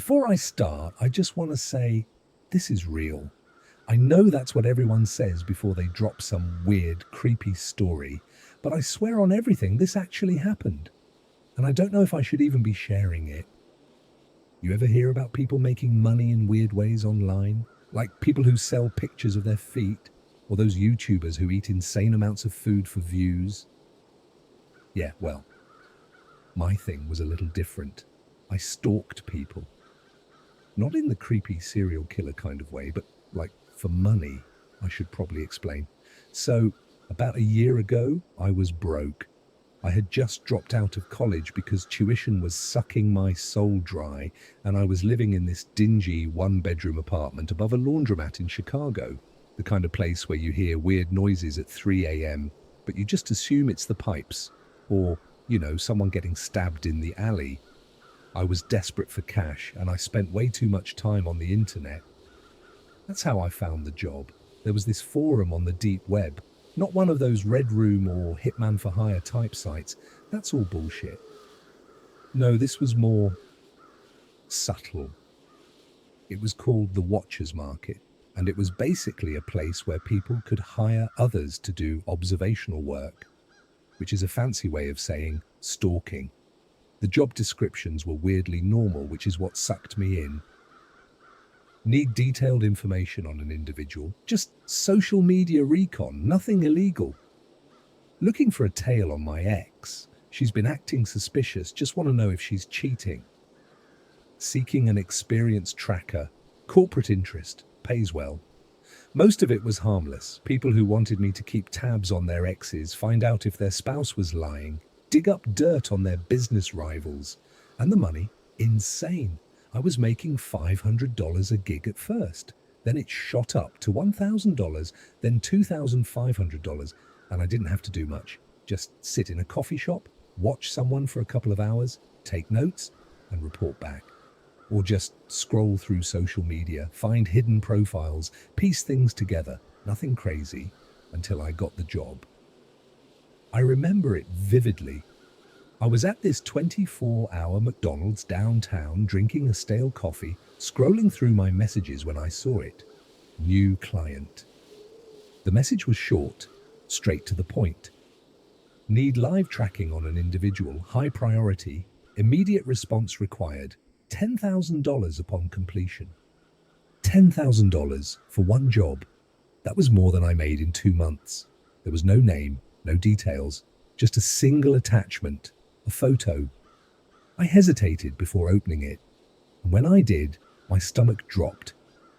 Before I start, I just want to say this is real. I know that's what everyone says before they drop some weird, creepy story, but I swear on everything this actually happened. And I don't know if I should even be sharing it. You ever hear about people making money in weird ways online? Like people who sell pictures of their feet, or those YouTubers who eat insane amounts of food for views? Yeah, well, my thing was a little different. I stalked people. Not in the creepy serial killer kind of way, but like for money, I should probably explain. So, about a year ago, I was broke. I had just dropped out of college because tuition was sucking my soul dry, and I was living in this dingy one-bedroom apartment above a laundromat in Chicago, the kind of place where you hear weird noises at 3 a.m., but you just assume it's the pipes, or, someone getting stabbed in the alley. I was desperate for cash, and I spent way too much time on the internet. That's how I found the job. There was this forum on the deep web, not one of those Red Room or Hitman for Hire type sites. That's all bullshit. No, this was more subtle. It was called the Watchers Market, and it was basically a place where people could hire others to do observational work, which is a fancy way of saying stalking. The job descriptions were weirdly normal, which is what sucked me in. Need detailed information on an individual, just social media recon, nothing illegal. Looking for a tail on my ex. She's been acting suspicious, just want to know if she's cheating. Seeking an experienced tracker, corporate interest, pays well. Most of it was harmless. People who wanted me to keep tabs on their exes, find out if their spouse was lying, dig up dirt on their business rivals. And the money, insane. I was making $500 a gig at first. Then it shot up to $1,000, then $2,500, and I didn't have to do much. Just sit in a coffee shop, watch someone for a couple of hours, take notes, and report back. Or just scroll through social media, find hidden profiles, piece things together. Nothing crazy, until I got the job. I remember it vividly. I was at this 24-hour McDonald's downtown drinking a stale coffee, scrolling through my messages when I saw it. New client. The message was short, straight to the point. Need live tracking on an individual, high priority, immediate response required, $10,000 upon completion. $10,000 for one job. That was more than I made in 2 months. There was no name, no details, just a single attachment. A photo. I hesitated before opening it, and when I did, my stomach dropped.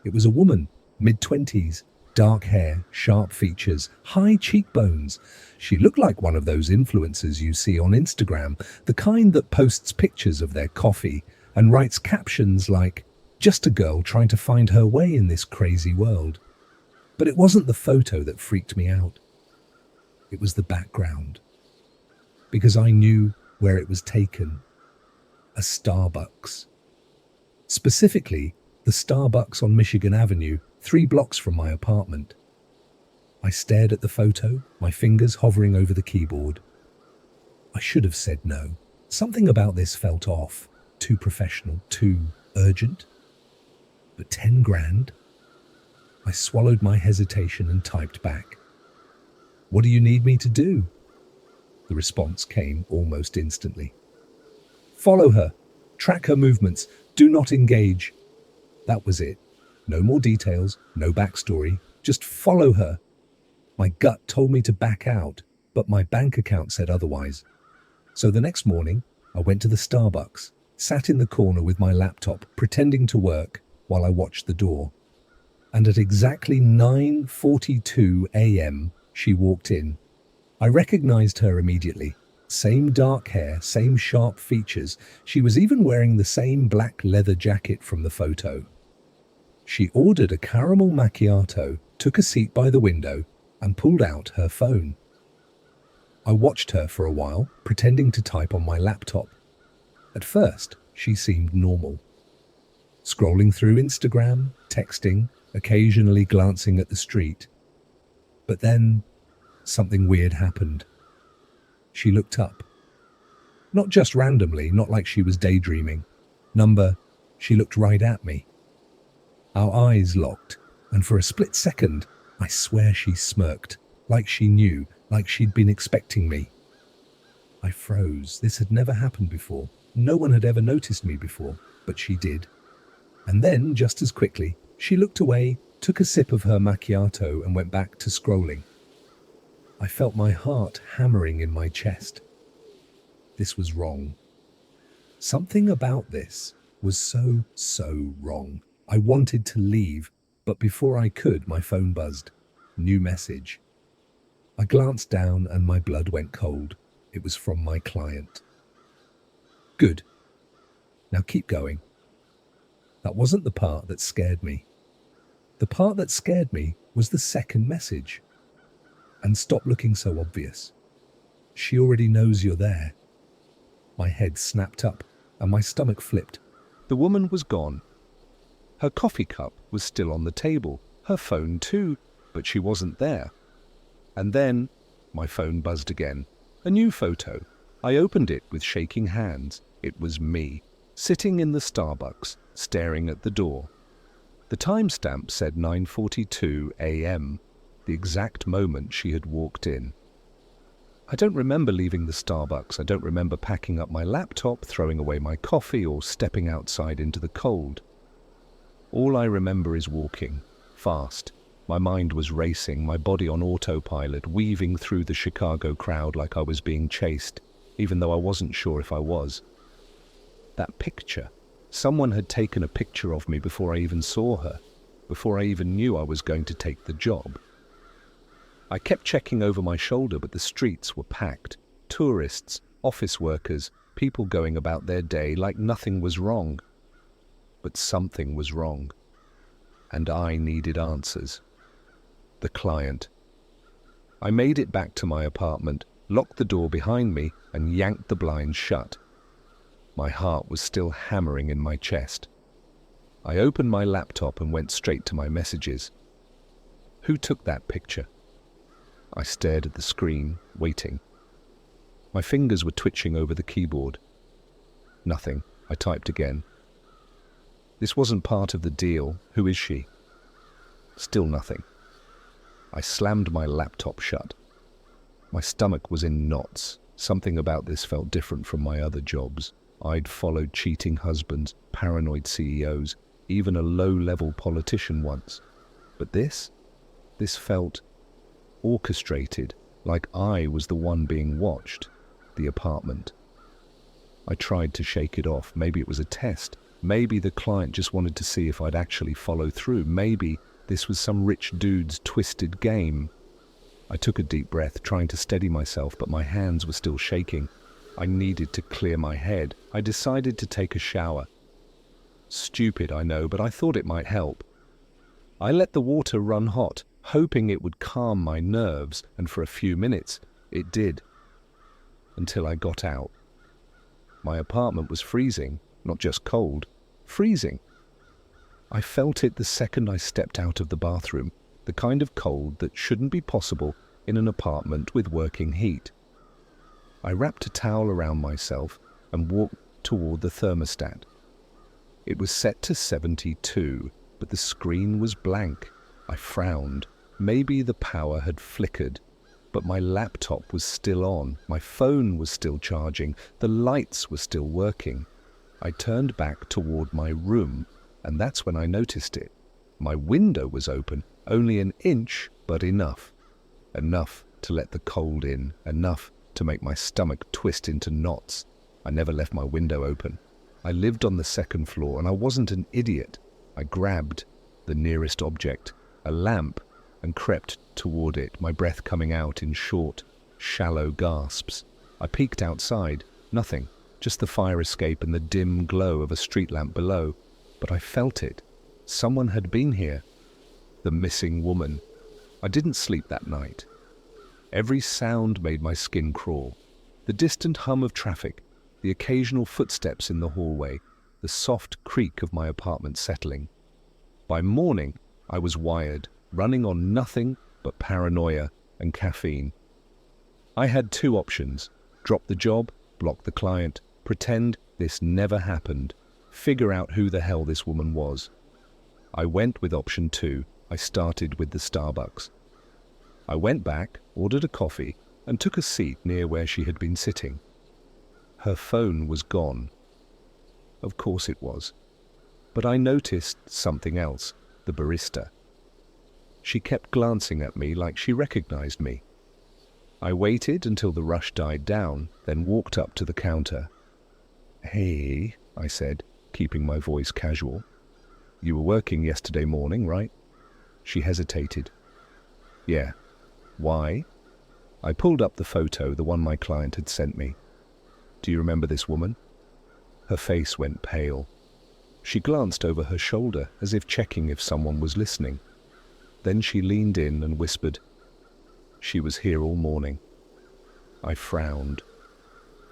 It was a woman, mid-20s, dark hair, sharp features, high cheekbones. She looked like one of those influencers you see on Instagram, the kind that posts pictures of their coffee and writes captions like, "Just a girl trying to find her way in this crazy world." But it wasn't the photo that freaked me out. It was the background. Because I knew where it was taken. A Starbucks. Specifically, the Starbucks on Michigan Avenue, 3 blocks from my apartment. I stared at the photo, my fingers hovering over the keyboard. I should have said no. Something about this felt off, too professional, too urgent. But 10 grand? I swallowed my hesitation and typed back. "What do you need me to do?" The response came almost instantly. "Follow her. Track her movements. Do not engage." That was it. No more details, no backstory. Just follow her. My gut told me to back out, but my bank account said otherwise. So the next morning, I went to the Starbucks, sat in the corner with my laptop, pretending to work while I watched the door. And at exactly 9:42 a.m., she walked in. I recognized her immediately. Same dark hair, same sharp features. She was even wearing the same black leather jacket from the photo. She ordered a caramel macchiato, took a seat by the window, and pulled out her phone. I watched her for a while, pretending to type on my laptop. At first, she seemed normal. Scrolling through Instagram, texting, occasionally glancing at the street. But then, something weird happened. She looked up. Not just randomly, not like she was daydreaming. Number She looked right at me. Our eyes locked, and for a split second, I swear she smirked, like she knew, like she'd been expecting me. I froze. This had never happened before. No one had ever noticed me before, but she did. And then, just as quickly, she looked away, took a sip of her macchiato, and went back to scrolling. I felt my heart hammering in my chest. This was wrong. Something about this was so wrong. I wanted to leave, but before I could, my phone buzzed. New message. I glanced down and my blood went cold. It was from my client. Good. Now keep going. That wasn't the part that scared me. The part that scared me was the second message. And stop looking so obvious. She already knows you're there. My head snapped up and my stomach flipped. The woman was gone. Her coffee cup was still on the table, her phone too, but she wasn't there. And then my phone buzzed again. A new photo. I opened it with shaking hands. It was me, sitting in the Starbucks, staring at the door. The timestamp said 9:42 a.m., the exact moment she had walked in. I don't remember leaving the Starbucks. I don't remember packing up my laptop, throwing away my coffee, or stepping outside into the cold. All I remember is walking, fast. My mind was racing, my body on autopilot, weaving through the Chicago crowd like I was being chased, even though I wasn't sure if I was. That picture. Someone had taken a picture of me before I even saw her, before I even knew I was going to take the job. I kept checking over my shoulder, but the streets were packed. Tourists, office workers, people going about their day like nothing was wrong. But something was wrong, and I needed answers. The client. I made it back to my apartment, locked the door behind me, and yanked the blinds shut. My heart was still hammering in my chest. I opened my laptop and went straight to my messages. Who took that picture? I stared at the screen, waiting. My fingers were twitching over the keyboard. Nothing. I typed again. This wasn't part of the deal. Who is she? Still nothing. I slammed my laptop shut. My stomach was in knots. Something about this felt different from my other jobs. I'd followed cheating husbands, paranoid CEOs, even a low-level politician once. But this felt orchestrated, like I was the one being watched. The apartment. I tried to shake it off. Maybe it was a test. Maybe the client just wanted to see if I'd actually follow through. Maybe this was some rich dude's twisted game. I took a deep breath, trying to steady myself, but my hands were still shaking. I needed to clear my head. I decided to take a shower. Stupid, I know, but I thought it might help. I let the water run hot, hoping it would calm my nerves, and for a few minutes, it did. Until I got out. My apartment was freezing, not just cold, freezing. I felt it the second I stepped out of the bathroom, the kind of cold that shouldn't be possible in an apartment with working heat. I wrapped a towel around myself and walked toward the thermostat. It was set to 72, but the screen was blank. I frowned. Maybe the power had flickered, but my laptop was still on, my phone was still charging, the lights were still working. I turned back toward my room, and that's when I noticed it. My window was open, only an inch, but enough. Enough to let the cold in, enough to make my stomach twist into knots. I never left my window open. I lived on the second floor, and I wasn't an idiot. I grabbed the nearest object, a lamp, and crept toward it, my breath coming out in short, shallow gasps. I peeked outside. Nothing. Just the fire escape and the dim glow of a street lamp below. But I felt it. Someone had been here. The missing woman. I didn't sleep that night. Every sound made my skin crawl. The distant hum of traffic, the occasional footsteps in the hallway, the soft creak of my apartment settling. By morning, I was wired, running on nothing but paranoia and caffeine. I had two options: drop the job, block the client, pretend this never happened, figure out who the hell this woman was. I went with option 2. I started with the Starbucks. I went back, ordered a coffee, and took a seat near where she had been sitting. Her phone was gone. Of course it was. But I noticed something else, the barista. She kept glancing at me like she recognized me. I waited until the rush died down, then walked up to the counter. "Hey," I said, keeping my voice casual. "You were working yesterday morning, right?" She hesitated. "Yeah." "Why?" I pulled up the photo, the one my client had sent me. "Do you remember this woman?" Her face went pale. She glanced over her shoulder as if checking if someone was listening. Then she leaned in and whispered, "She was here all morning." I frowned.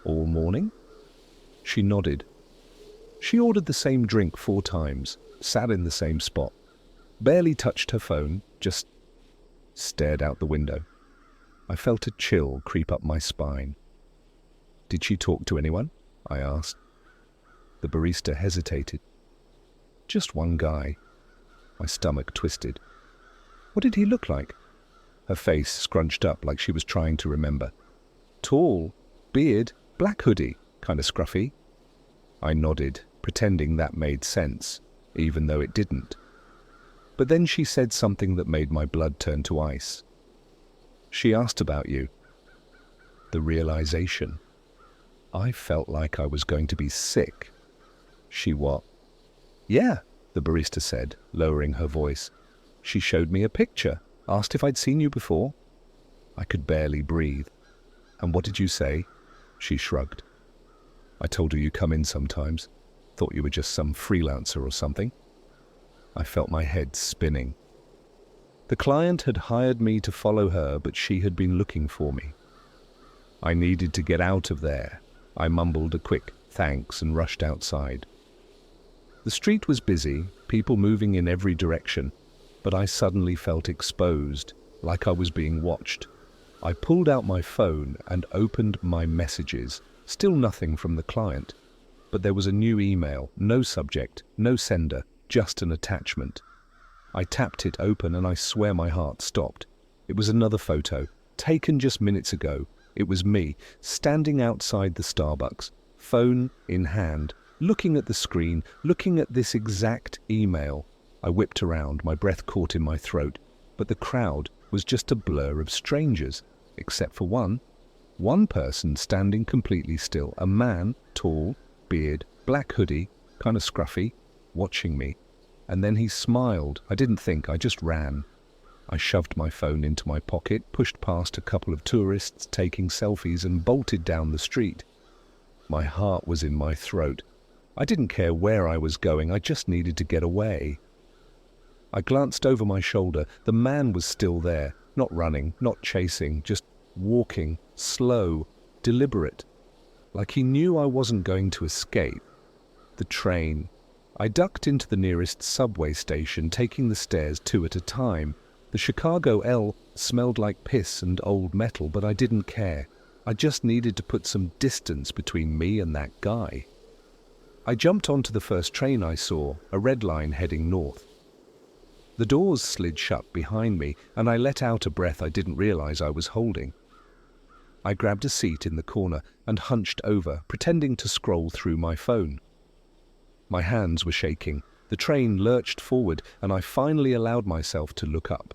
"All morning?" She nodded. She ordered the same drink 4 times, sat in the same spot, barely touched her phone, just stared out the window. I felt a chill creep up my spine. "Did she talk to anyone?" I asked. The barista hesitated. "Just one guy." My stomach twisted. "What did he look like?" Her face scrunched up like she was trying to remember. "Tall, beard, black hoodie, kind of scruffy." I nodded, pretending that made sense, even though it didn't. But then she said something that made my blood turn to ice. "She asked about you." The realization. I felt like I was going to be sick. "She what?" "Yeah," the barista said, lowering her voice. "She showed me a picture, asked if I'd seen you before." I could barely breathe. "And what did you say?" She shrugged. "I told her you come in sometimes. Thought you were just some freelancer or something." I felt my head spinning. The client had hired me to follow her, but she had been looking for me. I needed to get out of there. I mumbled a quick thanks and rushed outside. The street was busy, people moving in every direction, but I suddenly felt exposed, like I was being watched. I pulled out my phone and opened my messages. Still nothing from the client, but there was a new email, no subject, no sender, just an attachment. I tapped it open and I swear my heart stopped. It was another photo, taken just minutes ago. It was me, standing outside the Starbucks, phone in hand, looking at the screen, looking at this exact email. I whipped around, my breath caught in my throat, but the crowd was just a blur of strangers, except for one person standing completely still, a man, tall, beard, black hoodie, kind of scruffy, watching me. And then he smiled. I didn't think, I just ran. I shoved my phone into my pocket, pushed past a couple of tourists taking selfies and bolted down the street. My heart was in my throat. I didn't care where I was going, I just needed to get away. I glanced over my shoulder. The man was still there, not running, not chasing, just walking, slow, deliberate, like he knew I wasn't going to escape. The train. I ducked into the nearest subway station, taking the stairs 2 at a time. The Chicago L smelled like piss and old metal, but I didn't care. I just needed to put some distance between me and that guy. I jumped onto the first train I saw, a red line heading north. The doors slid shut behind me, and I let out a breath I didn't realize I was holding. I grabbed a seat in the corner and hunched over, pretending to scroll through my phone. My hands were shaking. The train lurched forward, and I finally allowed myself to look up.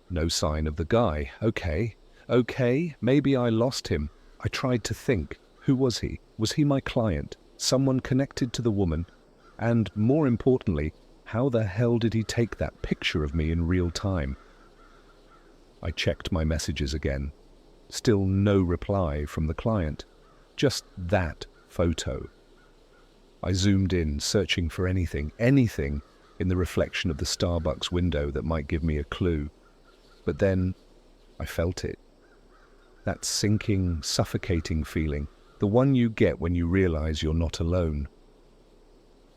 No sign of the guy. Okay, maybe I lost him. I tried to think. Who was he? Was he my client? Someone connected to the woman? And, more importantly, how the hell did he take that picture of me in real time? I checked my messages again. Still no reply from the client. Just that photo. I zoomed in, searching for anything in the reflection of the Starbucks window that might give me a clue. But then I felt it. That sinking, suffocating feeling, the one you get when you realize you're not alone.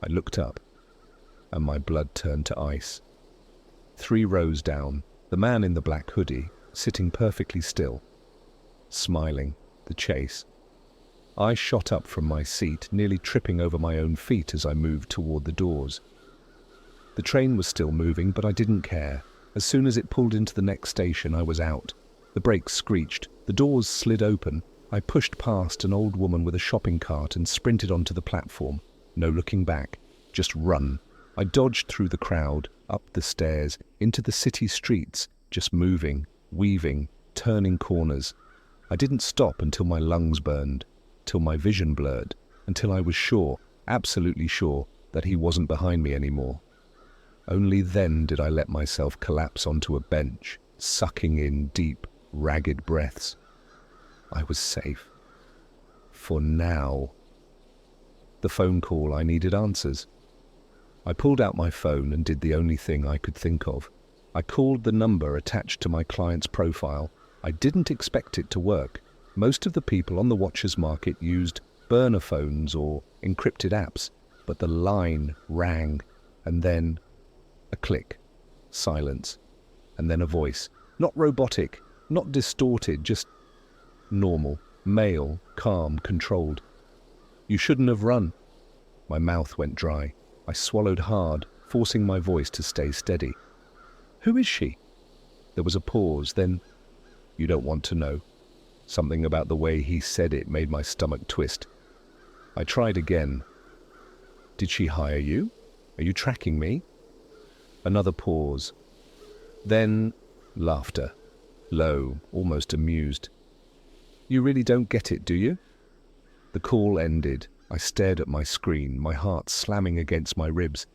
I looked up, and my blood turned to ice. 3 rows down, the man in the black hoodie, sitting perfectly still, smiling, the chase. I shot up from my seat, nearly tripping over my own feet as I moved toward the doors. The train was still moving, but I didn't care. As soon as it pulled into the next station, I was out. The brakes screeched, the doors slid open. I pushed past an old woman with a shopping cart and sprinted onto the platform. No looking back, just run. I dodged through the crowd, up the stairs, into the city streets, just moving, weaving, turning corners. I didn't stop until my lungs burned, till my vision blurred, until I was sure, absolutely sure, that he wasn't behind me anymore. Only then did I let myself collapse onto a bench, sucking in deep, ragged breaths. I was safe. For now. The phone call, I needed answers. I pulled out my phone and did the only thing I could think of. I called the number attached to my client's profile. I didn't expect it to work. Most of the people on the watcher's market used burner phones or encrypted apps, but the line rang, and then a click, silence, and then a voice. Not robotic, not distorted, just normal, male, calm, controlled. "You shouldn't have run." My mouth went dry. I swallowed hard, forcing my voice to stay steady. "Who is she?" There was a pause, then, "You don't want to know." Something about the way he said it made my stomach twist. I tried again. "Did she hire you? Are you tracking me?" Another pause. Then, laughter. Low, almost amused. "You really don't get it, do you?" The call ended. I stared at my screen, my heart slamming against my ribs.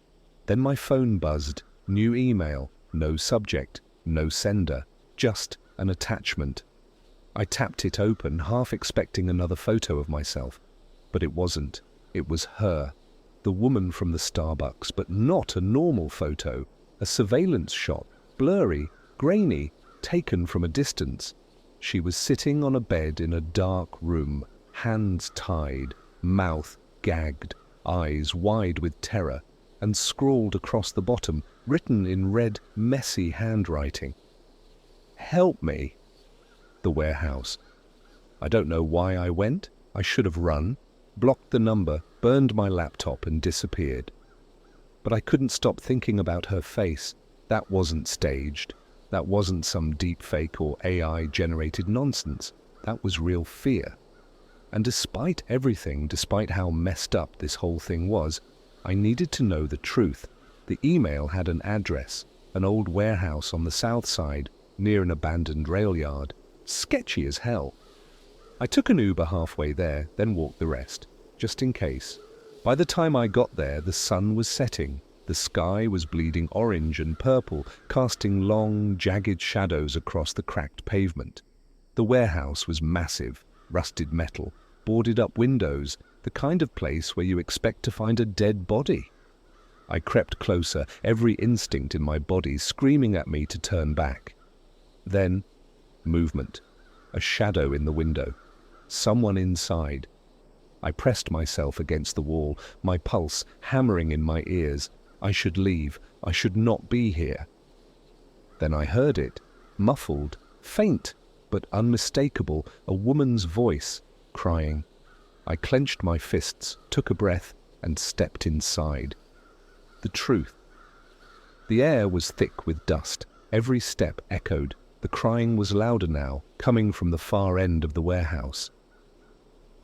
Then my phone buzzed. New email. No subject. No sender. Just an attachment. I tapped it open, half expecting another photo of myself. But it wasn't. It was her. The woman from the Starbucks, but not a normal photo. A surveillance shot. Blurry, grainy, taken from a distance. She was sitting on a bed in a dark room, hands tied, mouth gagged, eyes wide with terror, and scrawled across the bottom, written in red, messy handwriting. "Help me." The warehouse. I don't know why I went. I should have run, blocked the number, burned my laptop, and disappeared. But I couldn't stop thinking about her face. That wasn't staged. That wasn't some deepfake or AI-generated nonsense. That was real fear. And despite everything, despite how messed up this whole thing was, I needed to know the truth. The email had an address, an old warehouse on the south side, near an abandoned rail yard. Sketchy as hell. I took an Uber halfway there, then walked the rest, just in case. By the time I got there, the sun was setting. The sky was bleeding orange and purple, casting long, jagged shadows across the cracked pavement. The warehouse was massive, rusted metal, boarded up windows, the kind of place where you expect to find a dead body. I crept closer, every instinct in my body screaming at me to turn back. Then, movement. A shadow in the window. Someone inside. I pressed myself against the wall, my pulse hammering in my ears. I should leave. I should not be here. Then I heard it, muffled, faint, but unmistakable, a woman's voice, crying. I clenched my fists, took a breath, and stepped inside. The truth. The air was thick with dust. Every step echoed. The crying was louder now, coming from the far end of the warehouse.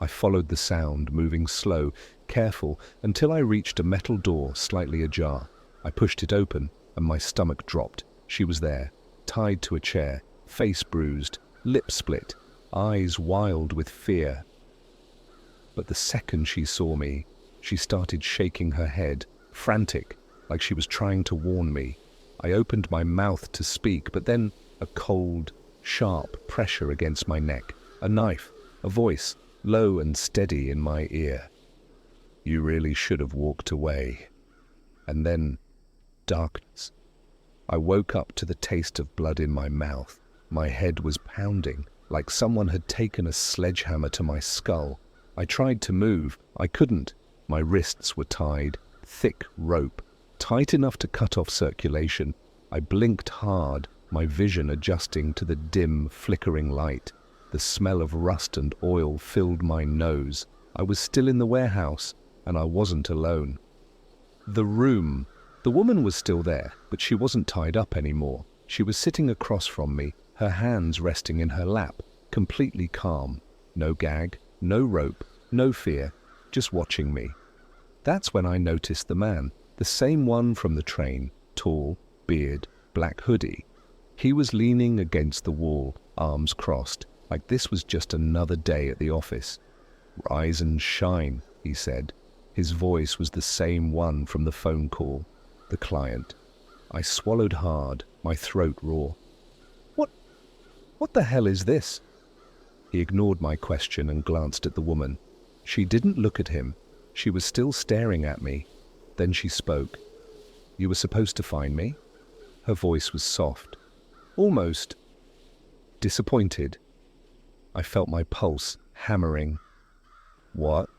I followed the sound, moving slow, careful, until I reached a metal door slightly ajar. I pushed it open, and my stomach dropped. She was there, tied to a chair, face bruised, lip split, eyes wild with fear. But the second she saw me, she started shaking her head, frantic, like she was trying to warn me. I opened my mouth to speak, but then a cold, sharp pressure against my neck, a knife, a voice, low and steady in my ear. "You really should have walked away." And then, darkness. I woke up to the taste of blood in my mouth. My head was pounding, like someone had taken a sledgehammer to my skull. I tried to move. I couldn't. My wrists were tied, thick rope, tight enough to cut off circulation. I blinked hard, my vision adjusting to the dim, flickering light. The smell of rust and oil filled my nose. I was still in the warehouse, and I wasn't alone. The room. The woman was still there, but she wasn't tied up anymore. She was sitting across from me, her hands resting in her lap, completely calm. No gag, no rope, no fear, just watching me. That's when I noticed the man, the same one from the train, tall, beard, black hoodie. He was leaning against the wall, arms crossed, like this was just another day at the office. "Rise and shine," he said. His voice was the same one from the phone call, the client. I swallowed hard, my throat raw. What the hell is this?" He ignored my question and glanced at the woman. She didn't look at him. She was still staring at me. Then she spoke. "You were supposed to find me?" Her voice was soft, almost disappointed. I felt my pulse hammering. "What?"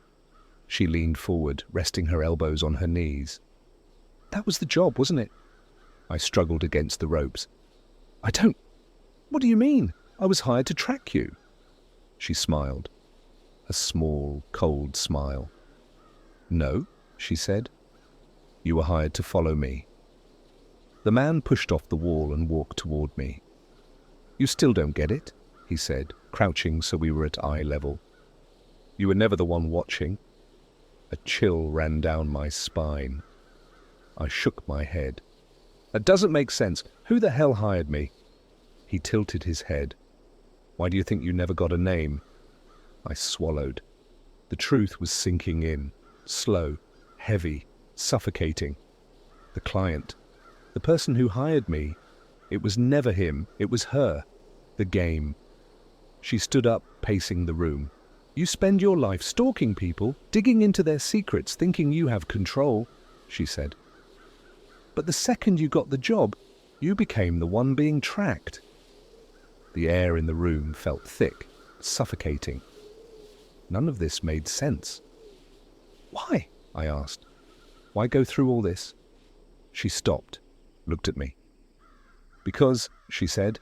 She leaned forward, resting her elbows on her knees. "That was the job, wasn't it?" I struggled against the ropes. What do you mean? I was hired to track you." She smiled. A small, cold smile. "No," she said. "You were hired to follow me." The man pushed off the wall and walked toward me. "You still don't get it," he said, crouching so we were at eye level. "You were never the one watching." A chill ran down my spine. I shook my head. "That doesn't make sense. Who the hell hired me?" He tilted his head. "Why do you think you never got a name?" I swallowed. The truth was sinking in, slow, heavy, suffocating. The client, the person who hired me, it was never him, it was her, the game. She stood up, pacing the room. "You spend your life stalking people, digging into their secrets, thinking you have control," she said. "But the second you got the job, you became the one being tracked." The air in the room felt thick, suffocating. None of this made sense. "Why?" I asked. "Why go through all this?" She stopped, looked at me. "Because," she said,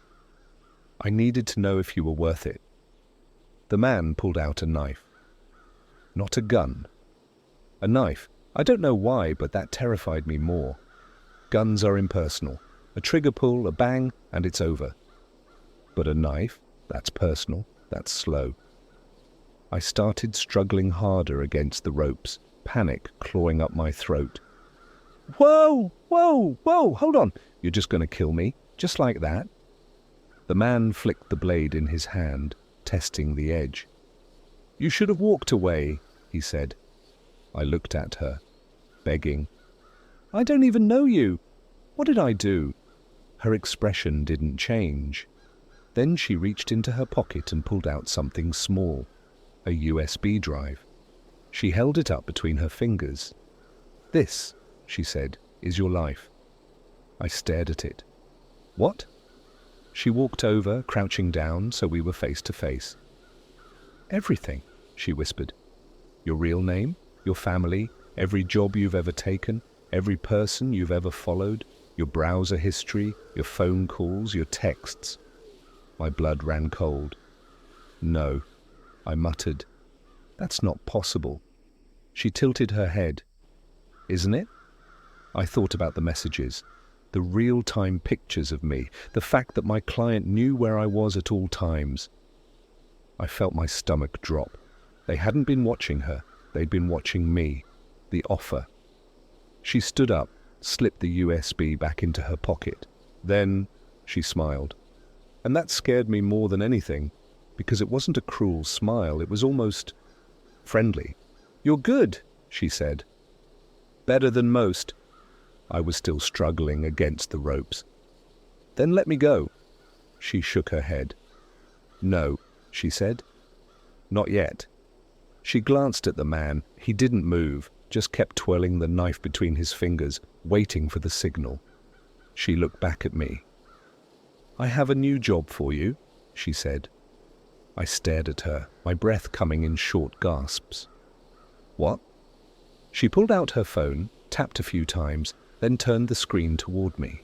"I needed to know if you were worth it." The man pulled out a knife. Not a gun. A knife. I don't know why, but that terrified me more. Guns are impersonal. A trigger pull, a bang, and it's over. But a knife, that's personal, that's slow. I started struggling harder against the ropes, panic clawing up my throat. "Whoa, whoa, whoa, hold on. You're just going to kill me, just like that?" The man flicked the blade in his hand, testing the edge. "You should have walked away," he said. I looked at her, begging. "I don't even know you. What did I do?" Her expression didn't change. Then she reached into her pocket and pulled out something small, a USB drive. She held it up between her fingers. "This," she said, "is your life." I stared at it. "What?" She walked over, crouching down so we were face to face. "Everything," she whispered. "Your real name, your family, every job you've ever taken, every person you've ever followed, your browser history, your phone calls, your texts." My blood ran cold. "No," I muttered. "That's not possible." She tilted her head. "Isn't it?" I thought about the messages, the real-time pictures of me, the fact that my client knew where I was at all times. I felt my stomach drop. They hadn't been watching her, they'd been watching me, the offer. She stood up, slipped the USB back into her pocket. Then she smiled. And that scared me more than anything, because it wasn't a cruel smile, it was almost friendly. "You're good," she said. "Better than most." I was still struggling against the ropes. "Then let me go." She shook her head. "No," she said. "Not yet." She glanced at the man. He didn't move, just kept twirling the knife between his fingers, waiting for the signal. She looked back at me. "I have a new job for you," she said. I stared at her, my breath coming in short gasps. "What?" She pulled out her phone, tapped a few times, then turned the screen toward me.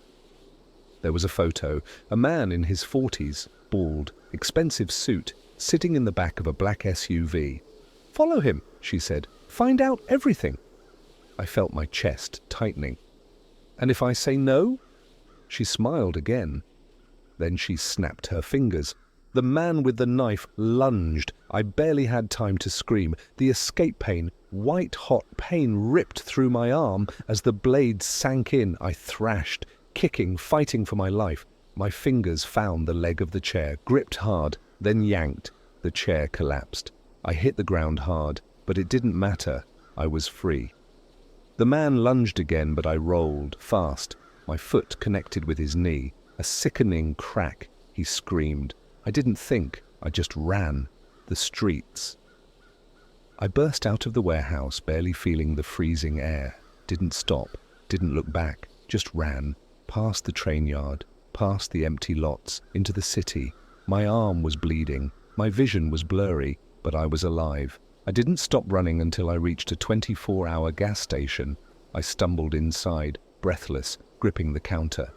There was a photo, a man in his 40s, bald, expensive suit, sitting in the back of a black SUV. "Follow him! she said. Find out everything. I felt my chest tightening. And if I say no? She smiled again. Then she snapped her fingers. The man with the knife lunged. I barely had time to scream. The escape pain, white-hot pain, ripped through my arm. As the blade sank in, I thrashed, kicking, fighting for my life. My fingers found the leg of the chair, gripped hard, then yanked. The chair collapsed. I hit the ground hard, but it didn't matter. I was free. The man lunged again, but I rolled, fast. My foot connected with his knee. A sickening crack. He screamed. I didn't think. I just ran. The streets. I burst out of the warehouse, barely feeling the freezing air. Didn't stop. Didn't look back. Just ran. Past the train yard. Past the empty lots. Into the city. My arm was bleeding. My vision was blurry, but I was alive. I didn't stop running until I reached a 24-hour gas station. I stumbled inside, breathless, gripping the counter.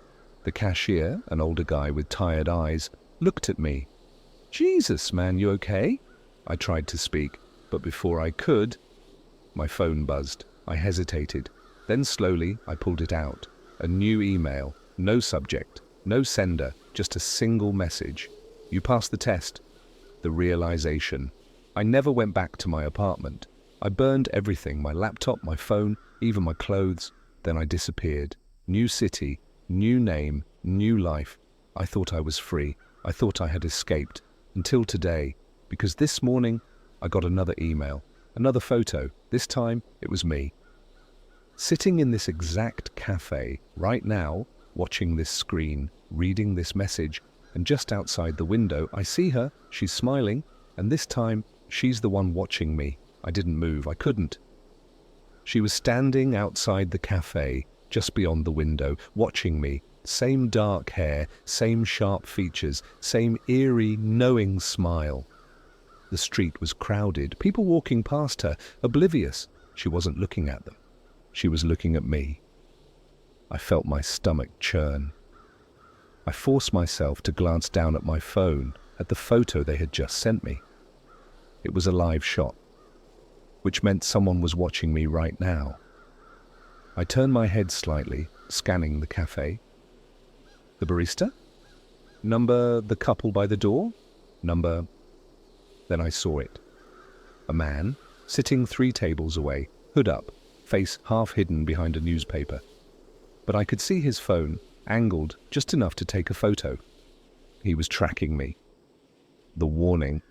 The cashier, an older guy with tired eyes, looked at me. "Jesus, man, you okay?" I tried to speak, but before I could, my phone buzzed. I hesitated. Then slowly, I pulled it out. A new email. No subject. No sender. Just a single message. "You passed the test." The realization. I never went back to my apartment. I burned everything, my laptop, my phone, even my clothes. Then I disappeared. New city, new name, new life. I thought I was free. I thought I had escaped. Until today, because this morning I got another email, another photo. This time it was me. Sitting in this exact cafe right now, watching this screen, reading this message, and just outside the window I see her, she's smiling, and this time she's the one watching me. I didn't move, I couldn't. She was standing outside the cafe, just beyond the window, watching me. Same dark hair, same sharp features, same eerie, knowing smile. The street was crowded, people walking past her, oblivious. She wasn't looking at them. She was looking at me. I felt my stomach churn. I forced myself to glance down at my phone, at the photo they had just sent me. It was a live shot, which meant someone was watching me right now. I turned my head slightly, scanning the cafe. The barista? Number the couple by the door? Number... Then I saw it. A man, sitting 3 tables away, hood up, face half hidden behind a newspaper. But I could see his phone, angled just enough to take a photo. He was tracking me. The warning.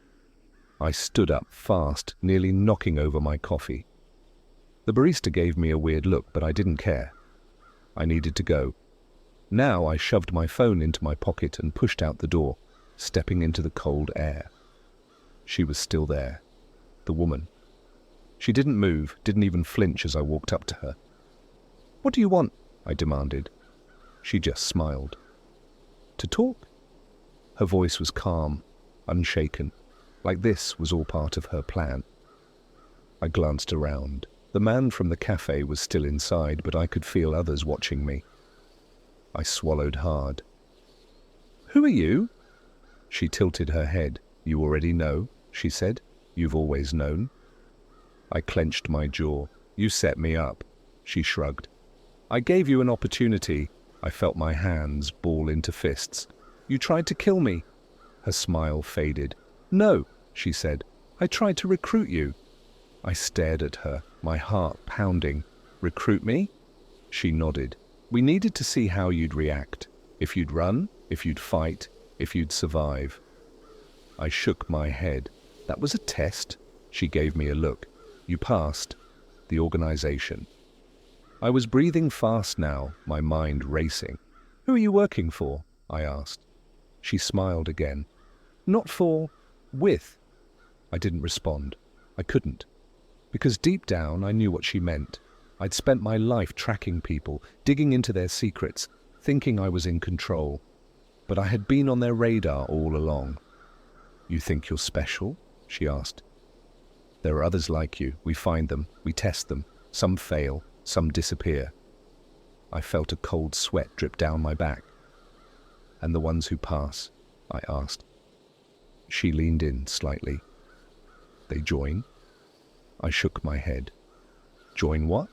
I stood up fast, nearly knocking over my coffee. The barista gave me a weird look, but I didn't care. I needed to go. Now I shoved my phone into my pocket and pushed out the door, stepping into the cold air. She was still there. The woman. She didn't move, didn't even flinch as I walked up to her. "What do you want?" I demanded. She just smiled. "To talk?" Her voice was calm, unshaken, like this was all part of her plan. I glanced around. The man from the cafe was still inside, but I could feel others watching me. I swallowed hard. "Who are you?" She tilted her head. "You already know," she said. "You've always known." I clenched my jaw. "You set me up," she shrugged. "I gave you an opportunity." I felt my hands ball into fists. "You tried to kill me." Her smile faded. "No," she said. "I tried to recruit you." I stared at her, my heart pounding. "Recruit me?" She nodded. "We needed to see how you'd react. If you'd run, if you'd fight, if you'd survive." I shook my head. "That was a test." She gave me a look. "You passed. The organization." I was breathing fast now, my mind racing. "Who are you working for?" I asked. She smiled again. "Not for... with." I didn't respond. I couldn't. Because deep down I knew what she meant. I'd spent my life tracking people, digging into their secrets, thinking I was in control. But I had been on their radar all along. "You think you're special?" she asked. "There are others like you. We find them. We test them. Some fail. Some disappear." I felt a cold sweat drip down my back. "And the ones who pass?" I asked. She leaned in slightly. "They join?" I shook my head. Join what?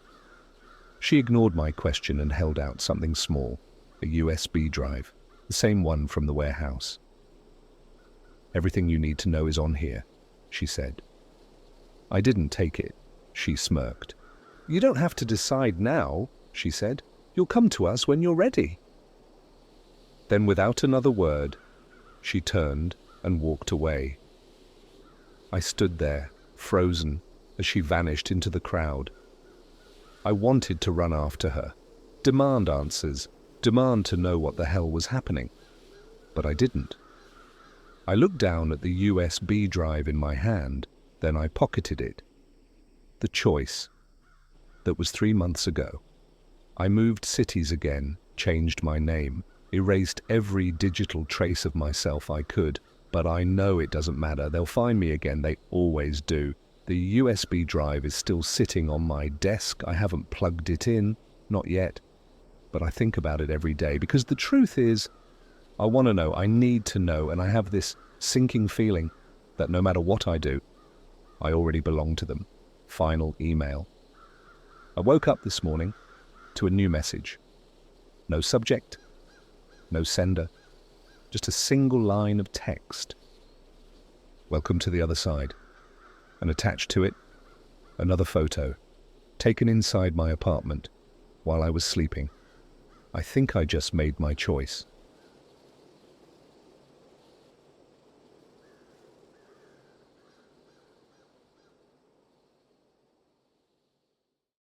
She ignored my question and held out something small, a USB drive, the same one from the warehouse. Everything you need to know is on here, she said. I didn't take it. She smirked. You don't have to decide now, she said. You'll come to us when you're ready. Then without another word, she turned and walked away. I stood there, frozen, as she vanished into the crowd. I wanted to run after her, demand answers, demand to know what the hell was happening. But I didn't. I looked down at the USB drive in my hand, then I pocketed it. The choice. That was 3 months ago. I moved cities again, changed my name, erased every digital trace of myself I could, but I know it doesn't matter. They'll find me again. They always do. The USB drive is still sitting on my desk. I haven't plugged it in, not yet, but I think about it every day because the truth is, I want to know, I need to know, and I have this sinking feeling that no matter what I do, I already belong to them. Final email. I woke up this morning to a new message. No subject, no sender, just a single line of text. Welcome to the other side. And attached to it, another photo, taken inside my apartment while I was sleeping. I think I just made my choice.